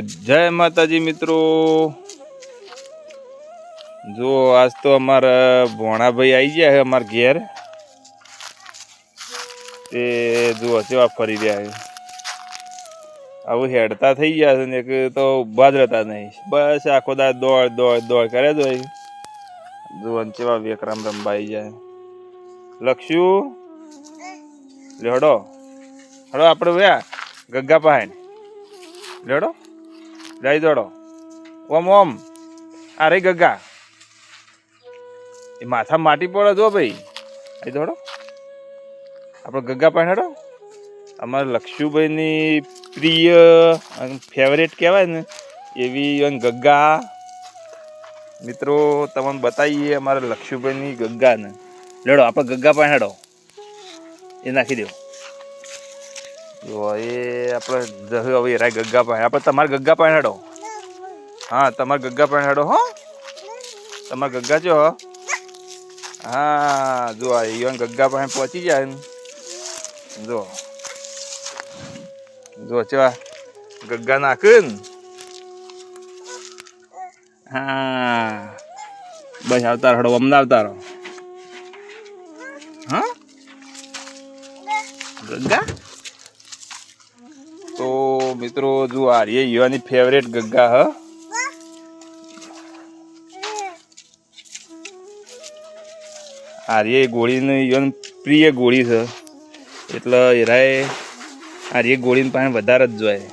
જય માતાજી મિત્રો। જો આજ તો અમારા ભોણા ભાઈ આવી ગયા છે અમારા ઘેર। તે જો સેવા ફરી રહ્યા છે। આવું હેડતા થઈ ગયા છે ને કે તો ઊભા જ રહેતા નહીં, બસ આખો દા દોડ દોડ દોડ કરે જ હોય। જો સેવા વિક્રમ રંબાઈ જાય। લક્ષુ લેડો હડો આપણે વ્યા ગગ્ગા પાસે લેડો જઈ દોડો। ઓમ ઓમ આ રહી ગગ્ગા, એ માથા માટી પડે જો ભાઈ। અહીં દોડો આપણે ગગ્ગા પાસે હેડો। અમારા લક્ષુભાઈની પ્રિય ફેવરેટ કહેવાય ને એવી ગગ્ગા મિત્રો તમને બતાવીએ અમારા લક્ષુભાઈની ગગ્ગાને। લેડો આપણે ગગ્ગા પાસે હેડો, એ નાખી દેવો। જો એ આપણે હવે રાય ગગ્ગા પાસે, આપણે તમારા ગગ્ગા પાસે હેડો। હા તમારા ગગ્ગા પાસે હેડો હો, તમારા ગગ્ગા છો હો। હા જો આ ગગ્ગા પાસે પહોંચી જાય ને, જો જો ચેવા ગગ્ગા નાખે ને। હા બસ આવતા રહો, અમને આવતા રહો। હા ગગ્ગા તો મિત્રો જો આ યુવાની ફેવરેટ ગગ્ગા હ। આર્ય ગોળીની પ્રિય ગોળી છે, એટલે એરાય આર્ય ગોળીની પાસે વધારે જ જોઈએ।